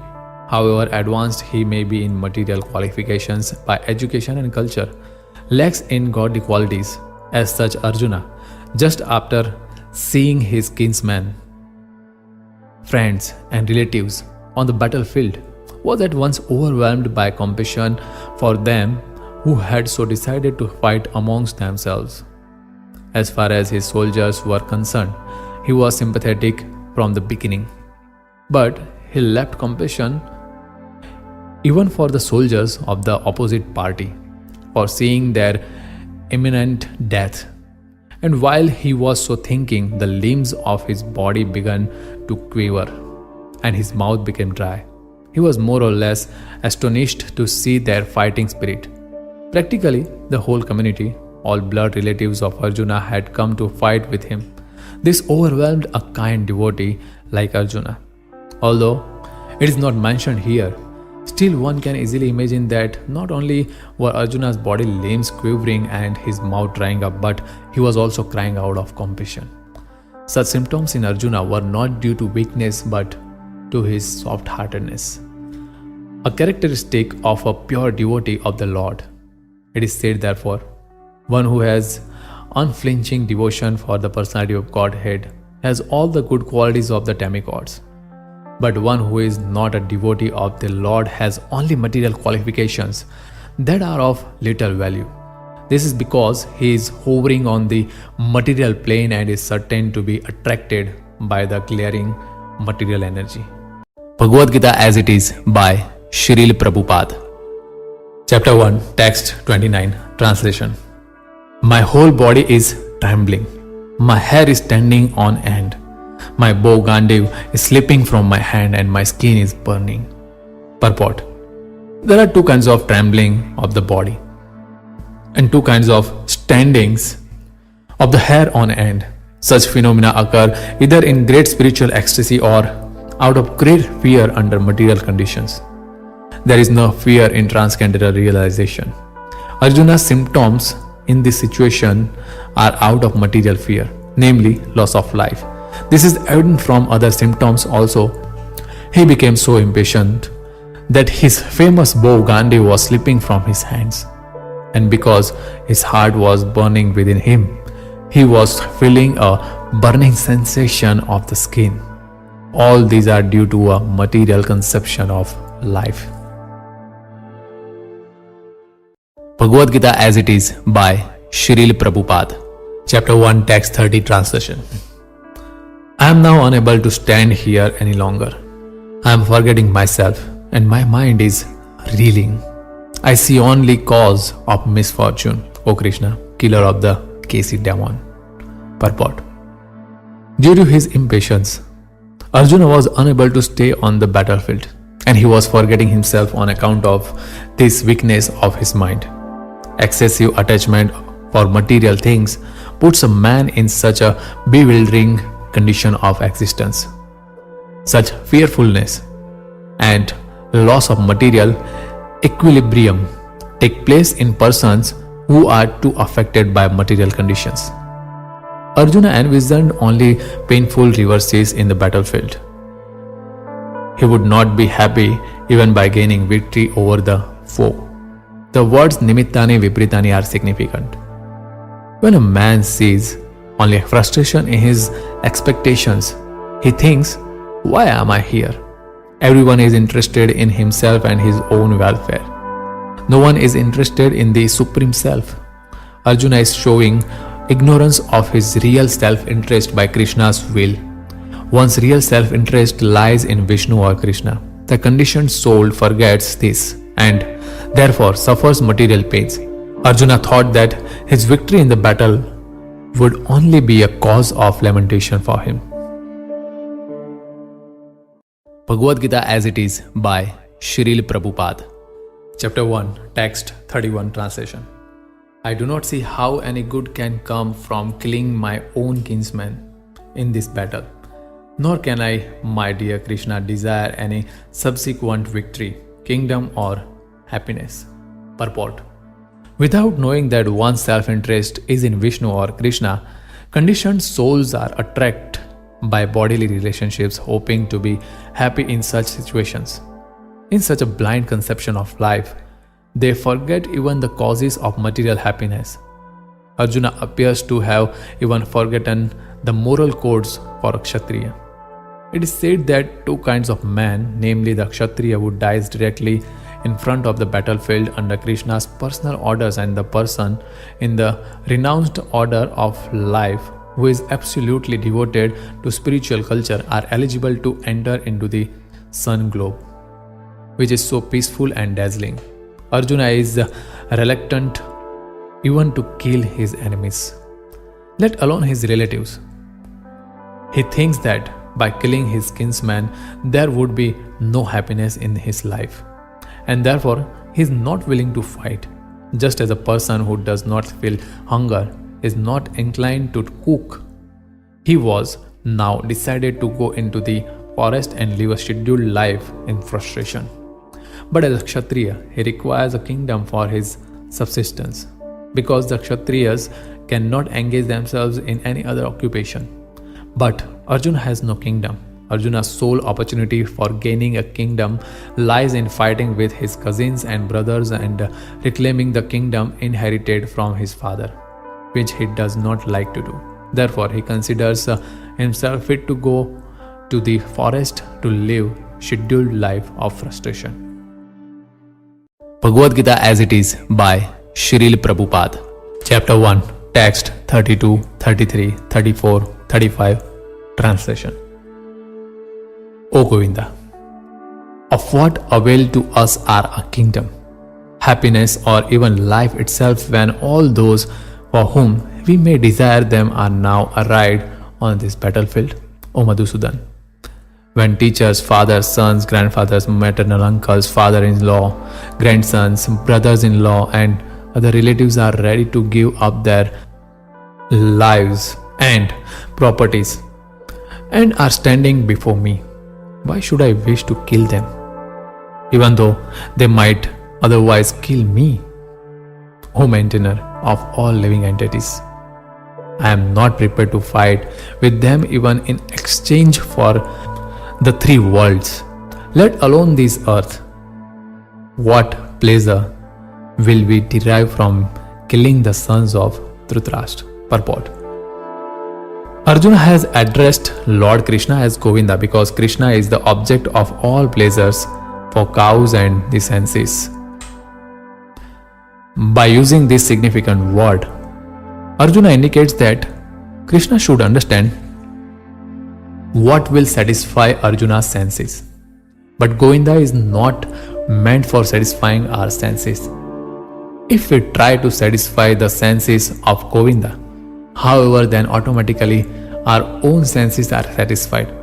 Speaker 1: however advanced he may be in material qualifications by education and culture, lacks in godly qualities. As such, Arjuna, just after seeing his kinsmen, friends and relatives on the battlefield, was at once overwhelmed by compassion for them who had so decided to fight amongst themselves. As far as his soldiers were concerned, he was sympathetic from the beginning, but he lacked compassion even for the soldiers of the opposite party, for seeing their imminent death. And while he was so thinking, the limbs of his body began to quiver, and his mouth became dry. He was more or less astonished to see their fighting spirit. Practically, the whole community, all blood relatives of Arjuna, had come to fight with him. This overwhelmed a kind devotee like Arjuna. Although it is not mentioned here, still one can easily imagine that not only were Arjuna's body limbs quivering and his mouth drying up, but he was also crying out of compassion. Such symptoms in Arjuna were not due to weakness but to his soft-heartedness, a characteristic of a pure devotee of the Lord. It is said, therefore, one who has unflinching devotion for the personality of Godhead has all the good qualities of the demigods. But one who is not a devotee of the Lord has only material qualifications that are of little value. This is because he is hovering on the material plane and is certain to be attracted by the glaring material energy. Bhagavad Gita as it is by Shril Prabhupada. Chapter 1, Text 29, Translation. My whole body is trembling. My hair is standing on end. My bow Gandiv is slipping from my hand and my skin is burning. Purport. There are two kinds of trembling of the body and two kinds of standings of the hair on end. Such phenomena occur either in great spiritual ecstasy or out of great fear under material conditions. There is no fear in transcendental realization. Arjuna's symptoms in this situation are out of material fear, namely loss of life. This is evident from other symptoms also. He became so impatient that his famous bow Gandhi was slipping from his hands. And because his heart was burning within him, he was feeling a burning sensation of the skin. All these are due to a material conception of life. Bhagavad Gita as it is by Shril Prabhupada. Chapter 1, Text 30, Translation. I am now unable to stand here any longer. I am forgetting myself and my mind is reeling. I see only cause of misfortune, O Krishna, killer of the Kesi demon. Purport. Due to his impatience, Arjuna was unable to stay on the battlefield and he was forgetting himself on account of this weakness of his mind. Excessive attachment for material things puts a man in such a bewildering condition of existence. Such fearfulness and loss of material equilibrium take place in persons who are too affected by material conditions. Arjuna envisioned only painful reverses in the battlefield. He would not be happy even by gaining victory over the foe. The words nimittani vipritani are significant. When a man sees only frustration in his expectations, he thinks, why am I here? Everyone is interested in himself and his own welfare. No one is interested in the Supreme Self. Arjuna is showing ignorance of his real self-interest by Krishna's will. One's real self-interest lies in Vishnu or Krishna. The conditioned soul forgets this and therefore suffers material pains. Arjuna thought that his victory in the battle would only be a cause of lamentation for him. Bhagavad Gita as it is by Srila Prabhupada. Chapter 1, Text 31, Translation. I do not see how any good can come from killing my own kinsman in this battle, nor can I, my dear Krishna, desire any subsequent victory, kingdom or happiness. Purport. Without knowing that one's self-interest is in Vishnu or Krishna, conditioned souls are attracted by bodily relationships, hoping to be happy in such situations. In such a blind conception of life, they forget even the causes of material happiness. Arjuna appears to have even forgotten the moral codes for a Kshatriya. It is said that two kinds of men, namely the Kshatriya who dies directly in front of the battlefield under Krishna's personal orders and the person in the renounced order of life who is absolutely devoted to spiritual culture, are eligible to enter into the sun globe, which is so peaceful and dazzling. Arjuna is reluctant even to kill his enemies, let alone his relatives. He thinks that by killing his kinsman, there would be no happiness in his life, and therefore he is not willing to fight. Just as a person who does not feel hunger is not inclined to cook, he was now decided to go into the forest and live a scheduled life in frustration. But as a Kshatriya, he requires a kingdom for his subsistence, because the Kshatriyas cannot engage themselves in any other occupation. But Arjuna has no kingdom. Arjuna's sole opportunity for gaining a kingdom lies in fighting with his cousins and brothers and reclaiming the kingdom inherited from his father, which he does not like to do. Therefore, he considers himself fit to go to the forest to live scheduled life of frustration. Bhagavad Gita as it is by Srila Prabhupada. Chapter 1, Text 32, 33, 34, 35, Translation. O Govinda, of what avail to us are a kingdom, happiness, or even life itself when all those for whom we may desire them are now arrived on this battlefield? O Madhusudan, when teachers, fathers, sons, grandfathers, maternal uncles, father-in-law, grandsons, brothers-in-law, and other relatives are ready to give up their lives and properties and are standing before me, why should I wish to kill them, even though they might otherwise kill me? O maintainer of all living entities, I am not prepared to fight with them even in exchange for the three worlds, let alone this earth. What pleasure will we derive from killing the sons of Dhritarashtra? Purport. Arjuna has addressed Lord Krishna as Govinda because Krishna is the object of all pleasures for cows and the senses. By using this significant word, Arjuna indicates that Krishna should understand what will satisfy Arjuna's senses. But Govinda is not meant for satisfying our senses. If we try to satisfy the senses of Govinda, however, then automatically our own senses are satisfied.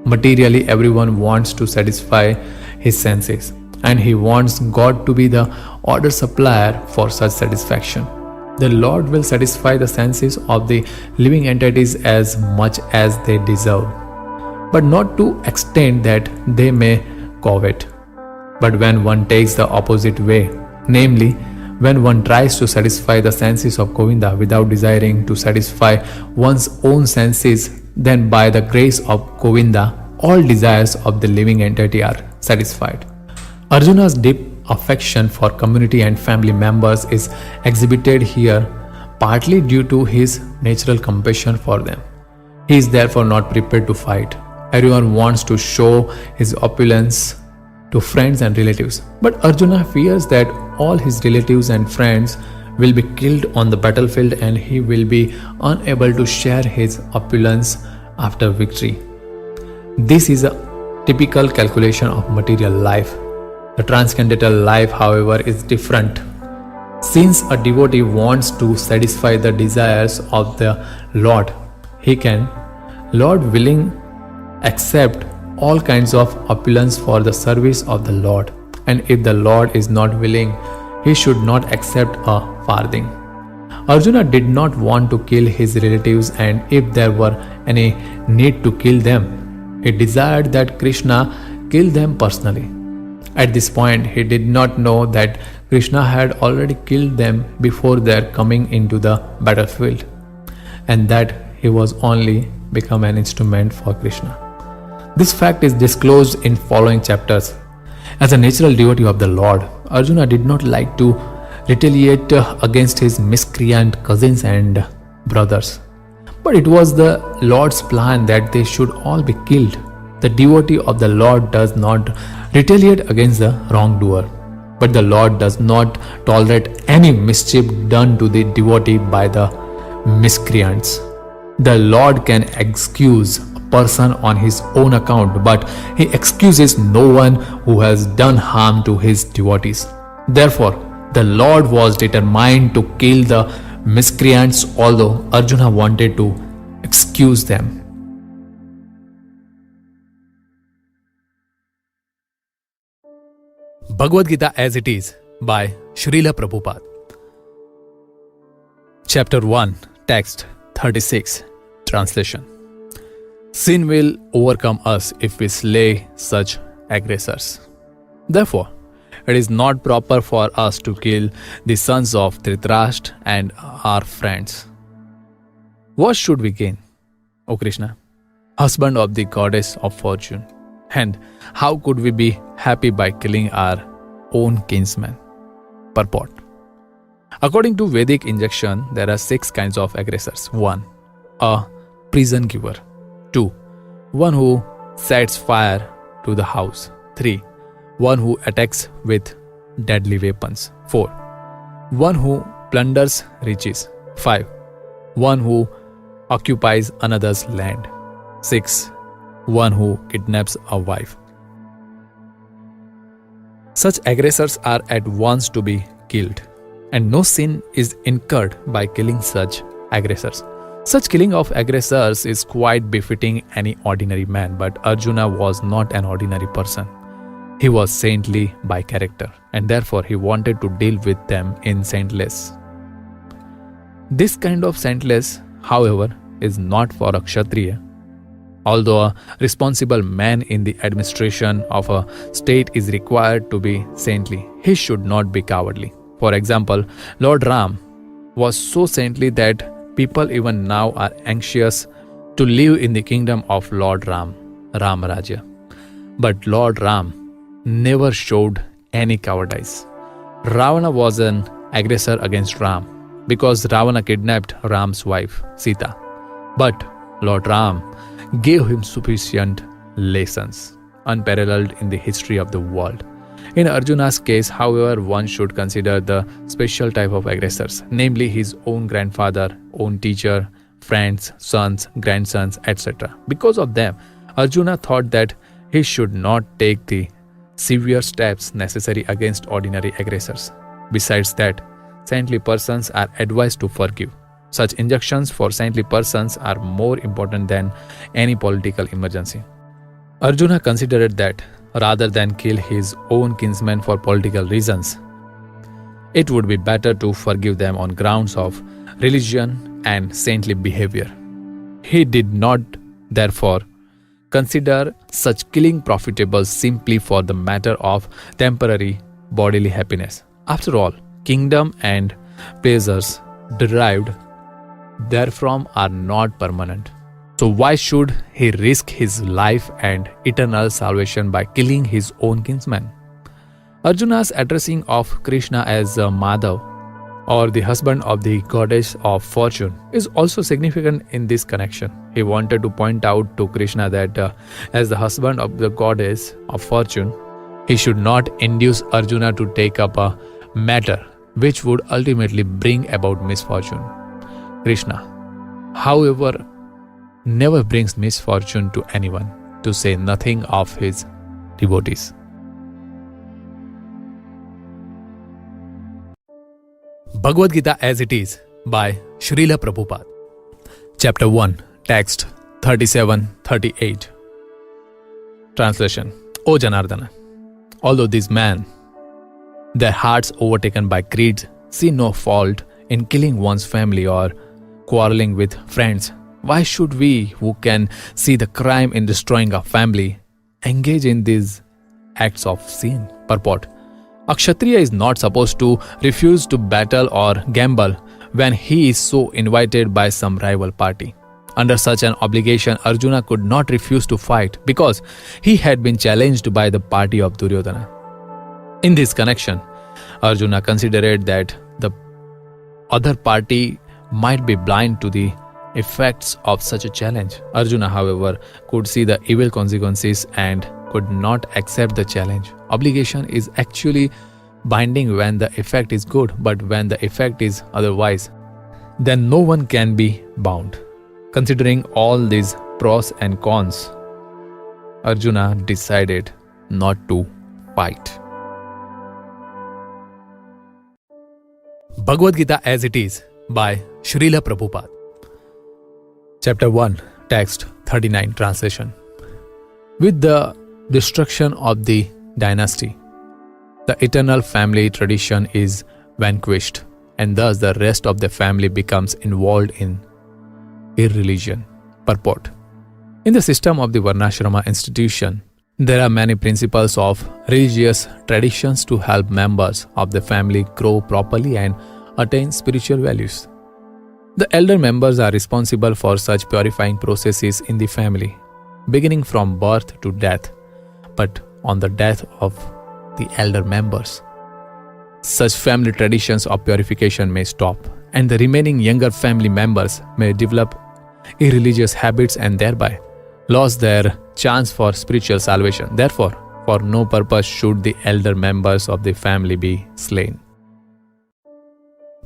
Speaker 1: Materially, everyone wants to satisfy his senses, and he wants God to be the order supplier for such satisfaction. The Lord will satisfy the senses of the living entities as much as they deserve, but not to extent that they may covet. But when one takes the opposite way, namely, when one tries to satisfy the senses of Govinda without desiring to satisfy one's own senses, then by the grace of Govinda, all desires of the living entity are satisfied. Arjuna's deep affection for community and family members is exhibited here partly due to his natural compassion for them. He is therefore not prepared to fight. Everyone wants to show his opulence to friends and relatives, but Arjuna fears that all his relatives and friends will be killed on the battlefield and he will be unable to share his opulence after victory. This is a typical calculation of material life. The transcendental life, however, is different. Since a devotee wants to satisfy the desires of the Lord, he can, Lord willing, accept all kinds of opulence for the service of the Lord. And if the Lord is not willing, he should not accept a farthing. Arjuna did not want to kill his relatives, and if there were any need to kill them, he desired that Krishna kill them personally. At this point, he did not know that Krishna had already killed them before their coming into the battlefield, and that he was only become an instrument for Krishna. This fact is disclosed in following chapters. As a natural devotee of the Lord, Arjuna did not like to retaliate against his miscreant cousins and brothers. But it was the Lord's plan that they should all be killed. The devotee of the Lord does not retaliate against the wrongdoer, but the Lord does not tolerate any mischief done to the devotee by the miscreants. The Lord can excuse a person on his own account, but he excuses no one who has done harm to his devotees. Therefore, the Lord was determined to kill the miscreants, although Arjuna wanted to excuse them. Bhagavad Gita as it is by Srila Prabhupada. Chapter 1, Text 36, Translation. Sin will overcome us if we slay such aggressors. Therefore, it is not proper for us to kill the sons of Dhritarashtra and our friends. What should we gain, O Krishna, husband of the goddess of fortune? And how could we be happy by killing our own kinsmen? Purport. According to Vedic injunction, there are 6 kinds of aggressors. 1. A prison giver. 2. One who sets fire to the house. 3. One who attacks with deadly weapons. 4. One who plunders riches. 5. One who occupies another's land. 6. One who kidnaps a wife. Such aggressors are at once to be killed, and no sin is incurred by killing such aggressors. Such killing of aggressors is quite befitting any ordinary man, but Arjuna was not an ordinary person. He was saintly by character, and therefore he wanted to deal with them in saintless. This kind of saintless, however, is not for a Kshatriya. Although a responsible man in the administration of a state is required to be saintly, he should not be cowardly. For example, Lord Ram was so saintly that people even now are anxious to live in the kingdom of Lord Ram, Ram Raja. But Lord Ram never showed any cowardice. Ravana was an aggressor against Ram because Ravana kidnapped Ram's wife, Sita. But Lord Ram gave him sufficient lessons, unparalleled in the history of the world. In Arjuna's case, however, one should consider the special type of aggressors, namely his own grandfather, own teacher, friends, sons, grandsons, etc. Because of them, Arjuna thought that he should not take the severe steps necessary against ordinary aggressors. Besides that, saintly persons are advised to forgive. Such injunctions for saintly persons are more important than any political emergency. Arjuna considered that rather than kill his own kinsmen for political reasons, it would be better to forgive them on grounds of religion and saintly behavior. He did not, therefore, consider such killing profitable simply for the matter of temporary bodily happiness. After all, kingdom and pleasures derived therefrom are not permanent. So why should he risk his life and eternal salvation by killing his own kinsman? Arjuna's addressing of Krishna as Madhav, or the husband of the goddess of fortune, is also significant in this connection. He wanted to point out to Krishna that as the husband of the goddess of fortune, he should not induce Arjuna to take up a matter which would ultimately bring about misfortune. Krishna, however, never brings misfortune to anyone, to say nothing of his devotees. Bhagavad Gita as it is by Srila Prabhupada. Chapter 1, text 37-38. Translation. O Janardana, although these men, their hearts overtaken by greed, see no fault in killing one's family or quarreling with friends, why should we, who can see the crime in destroying a family, engage in these acts of sin? Purport. A Kshatriya is not supposed to refuse to battle or gamble when he is so invited by some rival party. Under such an obligation, Arjuna could not refuse to fight because he had been challenged by the party of Duryodhana. In this connection, Arjuna considered that the other party might be blind to the effects of such a challenge. Arjuna, however, could see the evil consequences and could not accept the challenge. Obligation is actually binding when the effect is good, but when the effect is otherwise, then no one can be bound. Considering all these pros and cons, Arjuna decided not to fight. Bhagavad Gita as it is by Srila Prabhupada. Chapter 1, text 39, translation. With the destruction of the dynasty, the eternal family tradition is vanquished, and thus the rest of the family becomes involved in irreligion. Purport. In the system of the Varnashrama institution, there are many principles of religious traditions to help members of the family grow properly and attain spiritual values. The elder members are responsible for such purifying processes in the family, beginning from birth to death. But on the death of the elder members, such family traditions of purification may stop, and the remaining younger family members may develop irreligious habits and thereby lose their chance for spiritual salvation. Therefore, for no purpose should the elder members of the family be slain.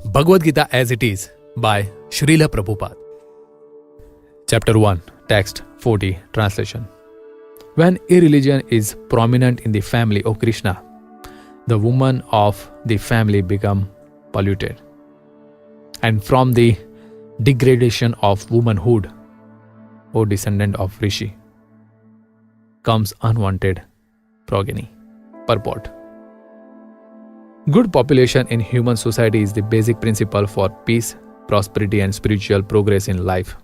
Speaker 1: Bhagavad Gita as it is by Srila Prabhupada. Chapter 1, text 40, translation. When irreligion is prominent in the family, O Krishna, the women of the family become polluted. And from the degradation of womanhood, O descendant of Rishi, comes unwanted progeny. Purport. Good population in human society is the basic principle for peace, prosperity and spiritual progress in life.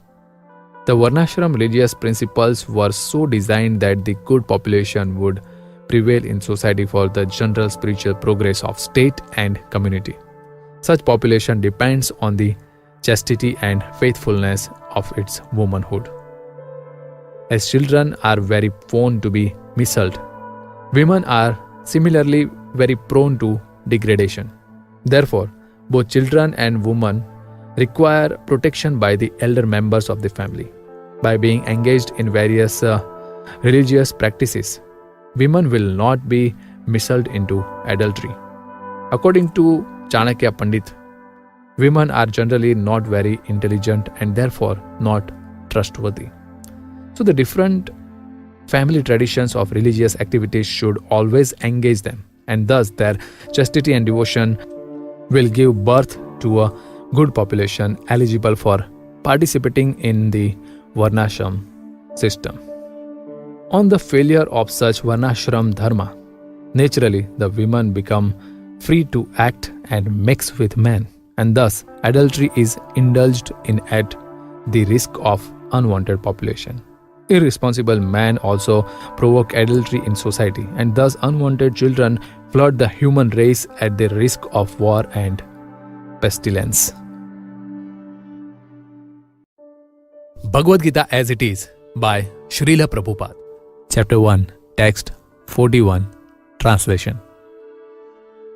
Speaker 1: The Varnashram religious principles were so designed that the good population would prevail in society for the general spiritual progress of state and community. Such population depends on the chastity and faithfulness of its womanhood. As children are very prone to be misled, women are similarly very prone to degradation. Therefore, both children and women require protection by the elder members of the family. By being engaged in various religious practices, women will not be misled into adultery. According to Chanakya Pandit, women are generally not very intelligent and therefore not trustworthy. So the different family traditions of religious activities should always engage them, and thus their chastity and devotion will give birth to a good population eligible for participating in the Varnashram system. On the failure of such Varnashram dharma, naturally the women become free to act and mix with men, and thus adultery is indulged in at the risk of unwanted population. Irresponsible men also provoke adultery in society, and thus unwanted children flood the human race at the risk of war and pestilence. Bhagavad Gita as it is by Srila Prabhupada. Chapter 1, Text 41, Translation.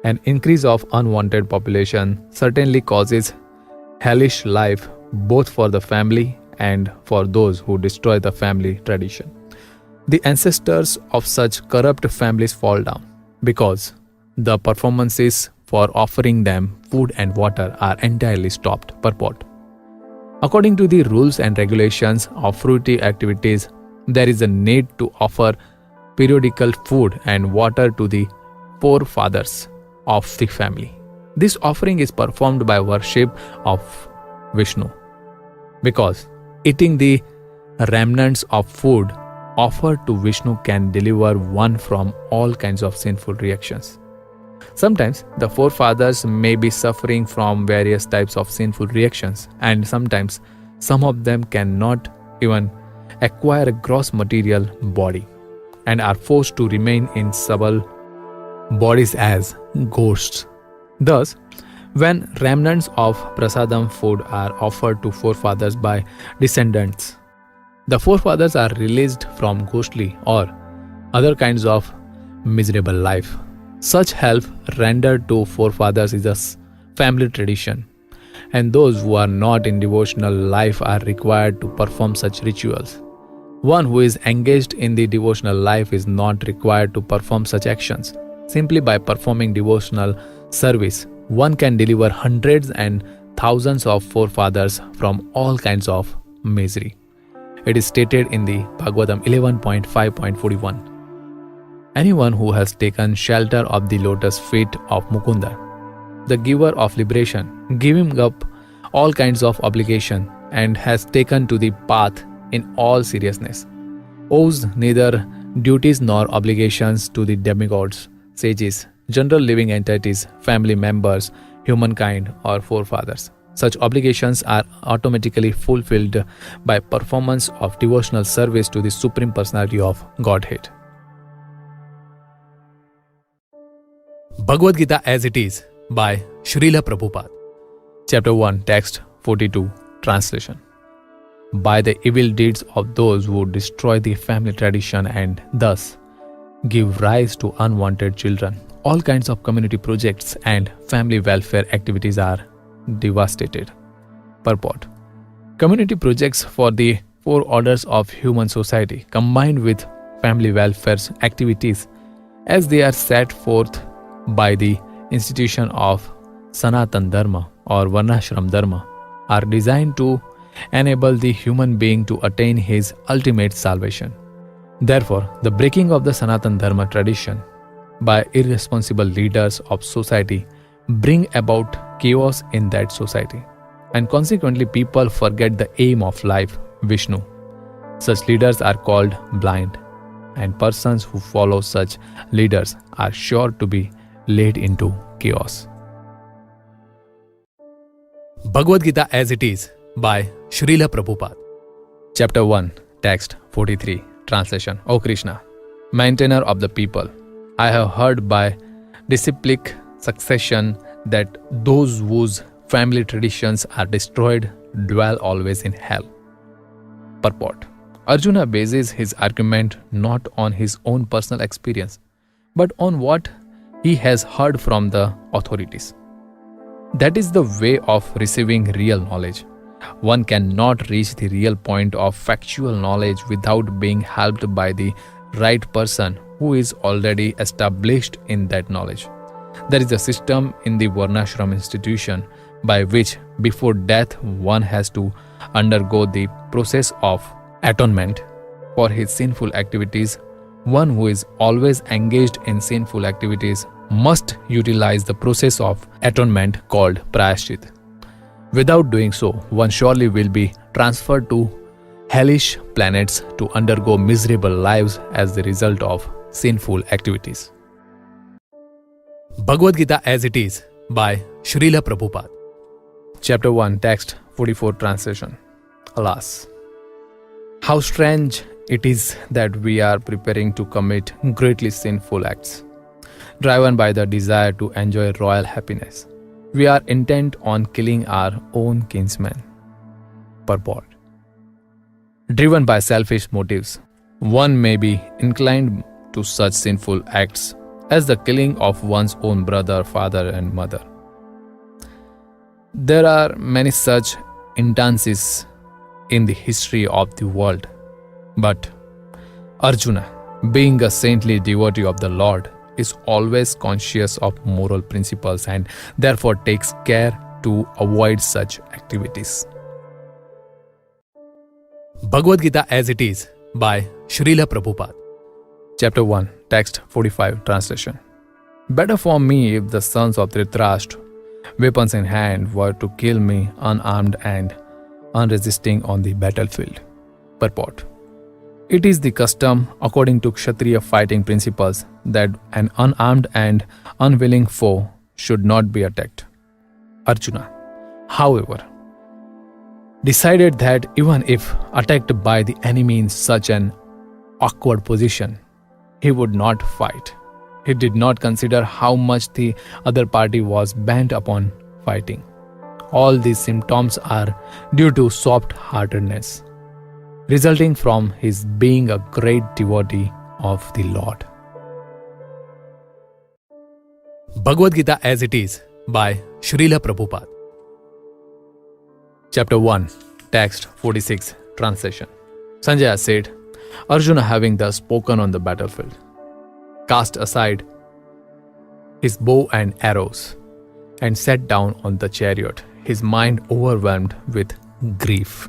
Speaker 1: An increase of unwanted population certainly causes hellish life both for the family and for those who destroy the family tradition. The ancestors of such corrupt families fall down because the performances for offering them food and water are entirely stopped. Purport. According to the rules and regulations of fruitive activities, there is a need to offer periodical food and water to the forefathers of the family. This offering is performed by worship of Vishnu, because eating the remnants of food offered to Vishnu can deliver one from all kinds of sinful reactions. Sometimes the forefathers may be suffering from various types of sinful reactions, and sometimes some of them cannot even acquire a gross material body and are forced to remain in subtle bodies as ghosts. Thus, when remnants of prasadam food are offered to forefathers by descendants, the forefathers are released from ghostly or other kinds of miserable life. Such help rendered to forefathers is a family tradition, and those who are not in devotional life are required to perform such rituals. One who is engaged in the devotional life is not required to perform such actions. Simply by performing devotional service, one can deliver hundreds and thousands of forefathers from all kinds of misery. It is stated in the Bhagavatam 11.5.41. Anyone who has taken shelter of the lotus feet of Mukunda, the giver of liberation, giving up all kinds of obligation, and has taken to the path in all seriousness, owes neither duties nor obligations to the demigods, sages, general living entities, family members, humankind, or forefathers. Such obligations are automatically fulfilled by performance of devotional service to the Supreme Personality of Godhead. Bhagavad Gita as it is by Srila Prabhupada. Chapter 1, Text 42, Translation. By the evil deeds of those who destroy the family tradition and thus give rise to unwanted children, all kinds of community projects and family welfare activities are devastated. Purport. Community projects for the four orders of human society combined with family welfare activities as they are set forth by the institution of Sanatan Dharma or Varnashram Dharma are designed to enable the human being to attain his ultimate salvation. Therefore, the breaking of the Sanatan Dharma tradition by irresponsible leaders of society bring about chaos in that society, and consequently people forget the aim of life, Vishnu. Such leaders are called blind, and persons who follow such leaders are sure to be led into chaos. Bhagavad Gita as it is by Srila Prabhupada. Chapter 1, Text 43, Translation. O Krishna, maintainer of the people, I have heard by disciplic succession that those whose family traditions are destroyed dwell always in hell. Purport. Arjuna bases his argument not on his own personal experience, but on what he has heard from the authorities. That is the way of receiving real knowledge. One cannot reach the real point of factual knowledge without being helped by the right person who is already established in that knowledge. There is a system in the Varnashram institution by which before death one has to undergo the process of atonement for his sinful activities. One who is always engaged in sinful activities must utilize the process of atonement called prayashchit. Without doing so, one surely will be transferred to hellish planets to undergo miserable lives as the result of sinful activities. Bhagavad Gita as it is by Srila Prabhupada. Chapter 1, Text 44, Translation. Alas, how strange it is that we are preparing to commit greatly sinful acts. Driven by the desire to enjoy royal happiness, we are intent on killing our own kinsmen. Purport. Driven by selfish motives, one may be inclined to such sinful acts as the killing of one's own brother, father, and mother. There are many such instances in the history of the world, but Arjuna, being a saintly devotee of the Lord, is always conscious of moral principles and therefore takes care to avoid such activities. Bhagavad Gita as it is by Srila Prabhupada. Chapter 1, Text 45, Translation. Better for me if the sons of Dhritarashtra, weapons in hand, were to kill me unarmed and unresisting on the battlefield. Purport. It is the custom, according to Kshatriya fighting principles, that an unarmed and unwilling foe should not be attacked. Arjuna, however, decided that even if attacked by the enemy in such an awkward position, he would not fight. He did not consider how much the other party was bent upon fighting. All these symptoms are due to soft-heartedness, resulting from his being a great devotee of the Lord. Bhagavad Gita as it is by Srila Prabhupada. Chapter 1, Text 46, Translation. Sanjaya said, Arjuna, having thus spoken on the battlefield, cast aside his bow and arrows and sat down on the chariot, his mind overwhelmed with grief.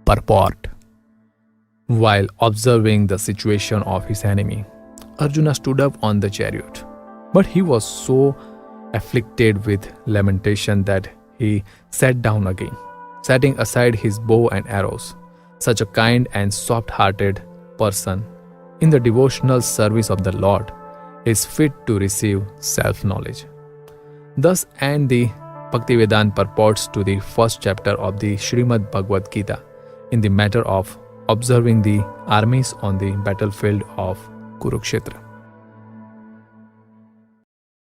Speaker 1: Purport. While observing the situation of his enemy, Arjuna stood up on the chariot, but he was so afflicted with lamentation that he sat down again, setting aside his bow and arrows. Such a kind and soft-hearted person in the devotional service of the Lord is fit to receive self-knowledge. Thus end the Bhaktivedanta purports to the first chapter of the Srimad Bhagavad Gita in the matter of observing the armies on the battlefield of Kurukshetra.